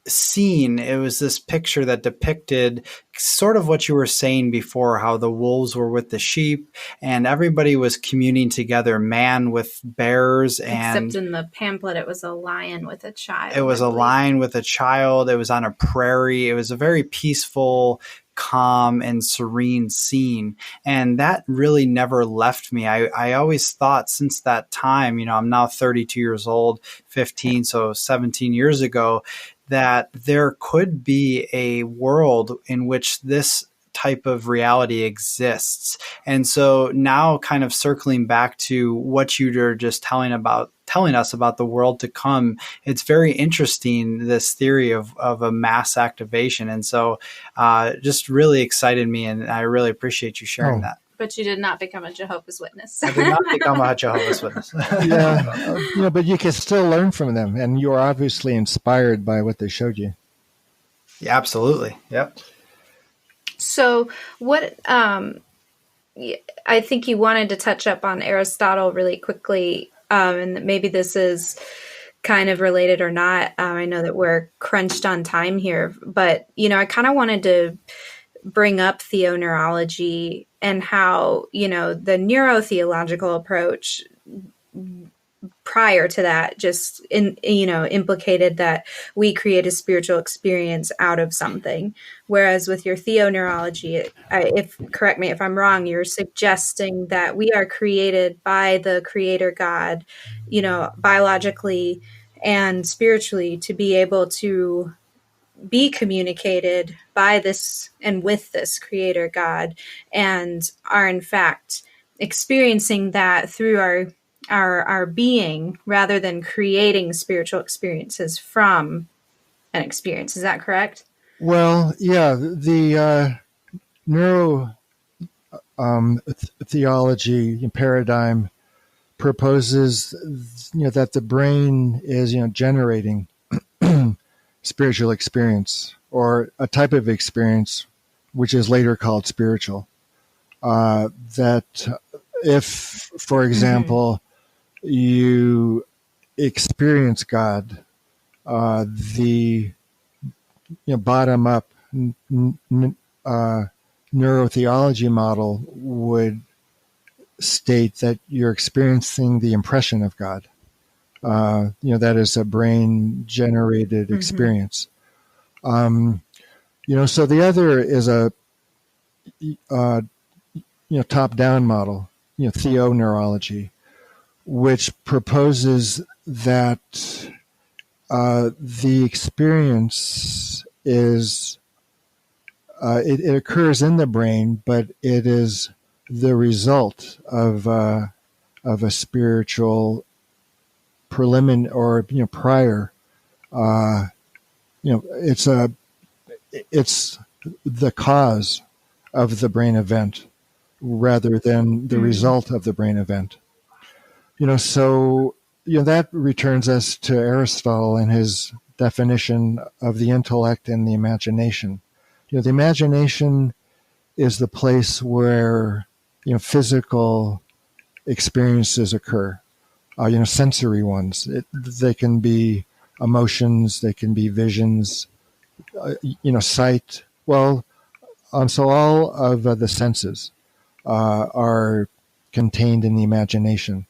scene. It was this picture that depicted sort of what you were saying before, how the wolves were with the sheep and everybody was communing together, man with bears. And except in the pamphlet, it was a lion with a child. It was a lion with a child. It was on a prairie. It was a very peaceful, calm and serene scene. And that really never left me. I always thought since that time, I'm now 32 years old, 15, so 17 years ago, that there could be a world in which this type of reality exists. And so now, kind of circling back to what you were just telling us about the world to come, it's very interesting, this theory of a mass activation. And so just really excited me, and I really appreciate you sharing that. But you did not become a Jehovah's Witness. I did not become a Jehovah's Witness. Yeah, but you can still learn from them, and you're obviously inspired by what they showed you. Yeah, absolutely. Yep. So what, I think you wanted to touch up on Aristotle really quickly, and maybe this is kind of related or not. I know that we're crunched on time here, but, I kind of wanted to bring up theoneurology and how, the neurotheological approach prior to that just implicated that we create a spiritual experience out of something. Whereas with your theoneurology, correct me if I'm wrong, you're suggesting that we are created by the creator God, biologically and spiritually, to be able to be communicated by this and with this creator God, and are in fact experiencing that through our being, rather than creating spiritual experiences from an experience. Is that correct? Well, yeah, the neuro theology paradigm proposes, that the brain is, generating spiritual experience, or a type of experience which is later called spiritual. That if, for example, you experience God, the bottom-up neurotheology model would state that you're experiencing the impression of God. That is a brain-generated experience. So the other is a top-down model, theoneurology, which proposes that the experience is it occurs in the brain, but it is the result of a spiritual preliminary or prior. It's the cause of the brain event rather than the result of the brain event. So that returns us to Aristotle and his definition of the intellect and the imagination. The imagination is the place where physical experiences occur. Sensory ones. They can be emotions, they can be visions, sight. Well, so all of the senses are contained in the imagination.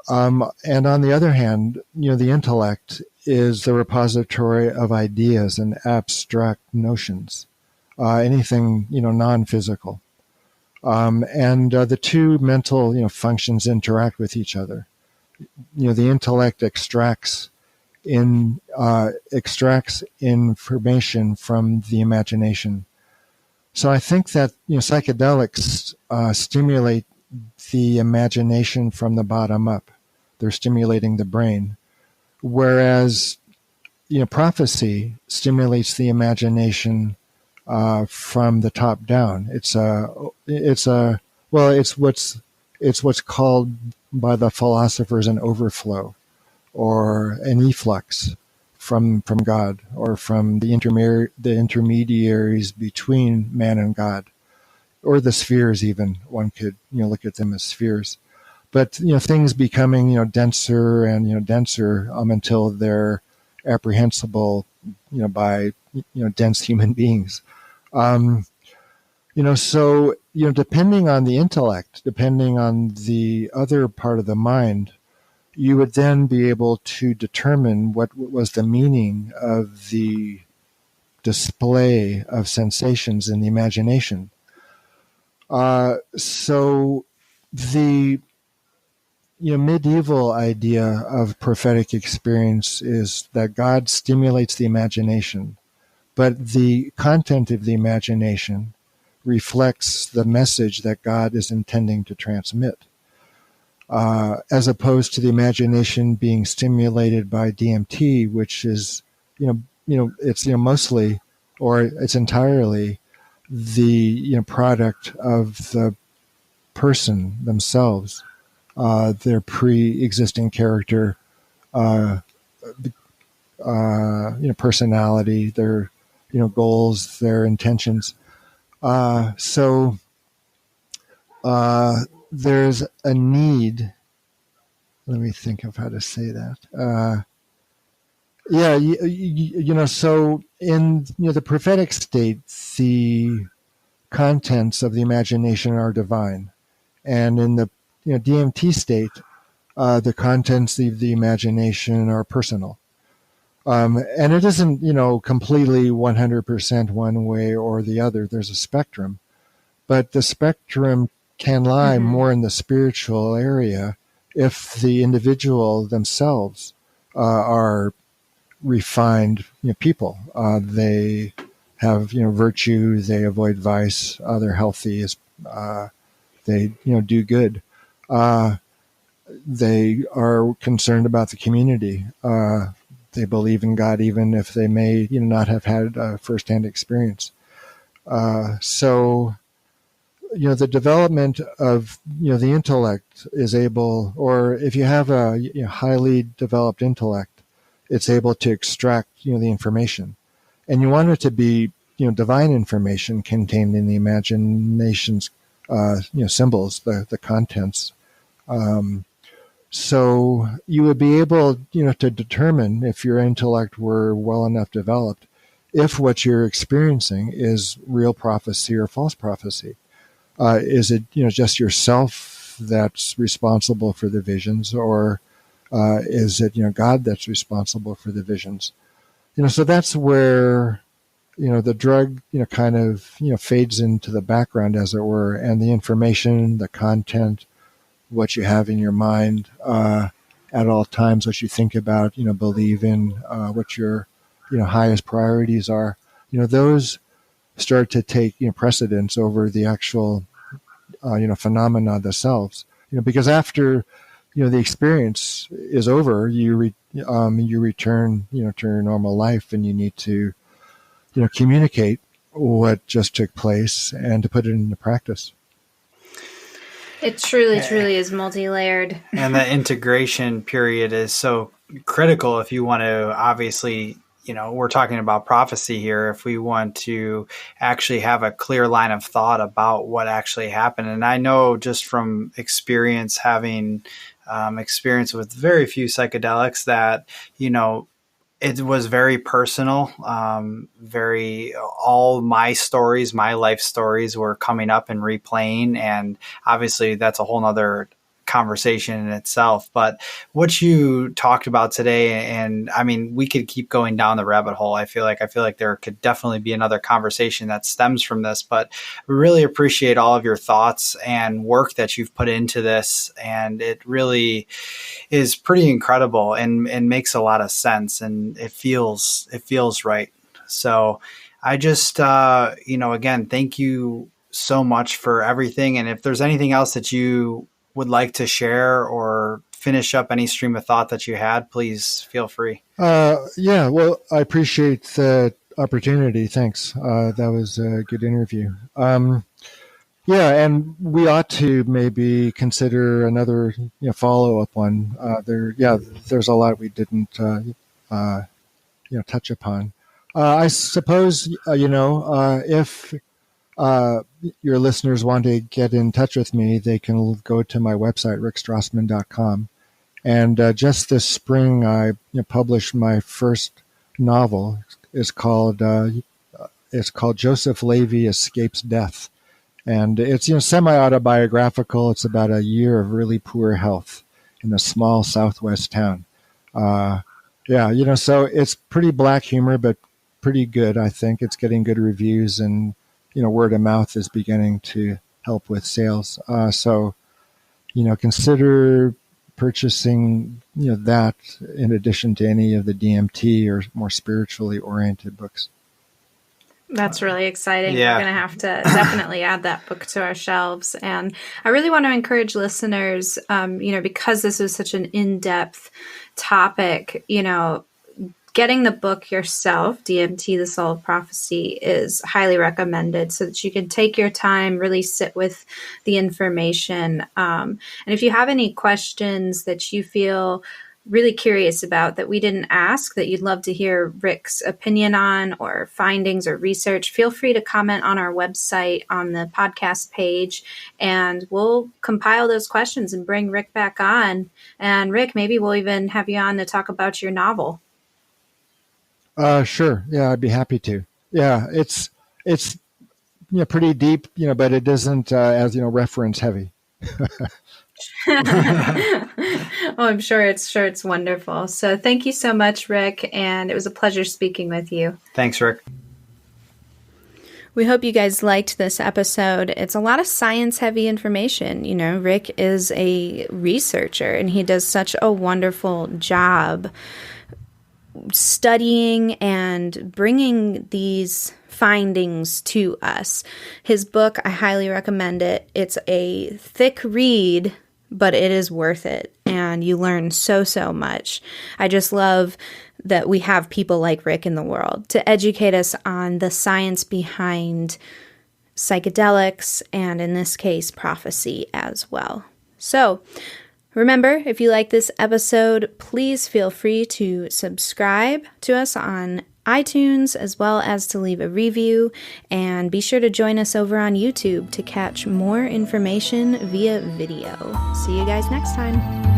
And on the other hand, the intellect is the repository of ideas and abstract notions, anything, non-physical. And the two mental, functions interact with each other. The intellect extracts information from the imagination. So I think that psychedelics stimulate the imagination from the bottom up. They're stimulating the brain, whereas prophecy stimulates the imagination from the top down. It's what's called by the philosophers an overflow or an efflux from God, or from the intermediaries between man and God, or the spheres. Even one could look at them as spheres. But things becoming denser and denser until they're apprehensible by dense human beings. So depending on the intellect, depending on the other part of the mind, you would then be able to determine what was the meaning of the display of sensations in the imagination. So the medieval idea of prophetic experience is that God stimulates the imagination, but the content of the imagination reflects the message that God is intending to transmit. As opposed to the imagination being stimulated by DMT, which is, it's mostly, or it's entirely, the product of the person themselves, their pre-existing character, personality, their goals, their intentions. So there's a need. Let me think of how to say that. So in the prophetic state, the contents of the imagination are divine, and in the DMT state, the contents of the imagination are personal. And it isn't completely 100% one way or the other. There's a spectrum, but the spectrum can lie more in the spiritual area if the individual themselves are refined people. They have virtue, they avoid vice, they're healthy, they do good. They are concerned about the community. They believe in God even if they may not have had a firsthand experience. So the development of the intellect is able, or if you have a highly developed intellect, it's able to extract the information, and you want it to be divine information contained in the imagination's symbols, the contents. So you would be able to determine, if your intellect were well enough developed, if what you're experiencing is real prophecy or false prophecy. Is it just yourself that's responsible for the visions, or is it God that's responsible for the visions? So that's where the drug kind of fades into the background, as it were, and the information, the content, what you have in your mind at all times, what you think about, believe in, what your highest priorities are. Those start to take precedence over the actual phenomena themselves. Because after the experience is over, you return to your normal life, and you need to communicate what just took place and to put it into practice. It truly is multi-layered. And the integration period is so critical if you want to, obviously, we're talking about prophecy here. If we want to actually have a clear line of thought about what actually happened. And I know just from experience, having experience with very few psychedelics, that, it was very personal. All my stories, my life stories were coming up and replaying. And obviously that's a whole nother conversation in itself. But what you talked about today, and I mean, we could keep going down the rabbit hole. I feel like there could definitely be another conversation that stems from this, but we really appreciate all of your thoughts and work that you've put into this. And it really is pretty incredible and makes a lot of sense, and it feels right. So I just, again, thank you so much for everything. And if there's anything else that you would like to share or finish up any stream of thought that you had, please feel free. Yeah, well, I appreciate the opportunity. Thanks. That was a good interview. Yeah, and we ought to maybe consider another follow-up one. There's a lot we didn't touch upon. I suppose if your listeners want to get in touch with me, they can go to my website, rickstrassman.com. And just this spring, I published my first novel. It's called Joseph Flavie Escapes Death. And it's semi-autobiographical. It's about a year of really poor health in a small Southwest town. So it's pretty black humor, but pretty good, I think. It's getting good reviews, and word of mouth is beginning to help with sales. So consider purchasing that in addition to any of the DMT or more spiritually oriented books. That's really exciting. Yeah. We're going to have to definitely add that book to our shelves. And I really want to encourage listeners, because this is such an in-depth topic, getting the book yourself, DMT, The Soul of Prophecy, is highly recommended so that you can take your time, really sit with the information. And if you have any questions that you feel really curious about that we didn't ask, that you'd love to hear Rick's opinion on, or findings or research, feel free to comment on our website on the podcast page, and we'll compile those questions and bring Rick back on. And Rick, maybe we'll even have you on to talk about your novel. Sure. Yeah, I'd be happy to. Yeah, it's pretty deep, but it isn't as reference heavy. I'm sure it's wonderful. So thank you so much, Rick, and it was a pleasure speaking with you. Thanks, Rick. We hope you guys liked this episode. It's a lot of science-heavy information. Rick is a researcher, and he does such a wonderful job studying and bringing these findings to us. His book, I highly recommend it. It's a thick read, but it is worth it, and you learn so much. I just love that we have people like Rick in the world to educate us on the science behind psychedelics, and in this case, prophecy as well. So, remember, if you like this episode, please feel free to subscribe to us on iTunes, as well as to leave a review, and be sure to join us over on YouTube to catch more information via video. See you guys next time.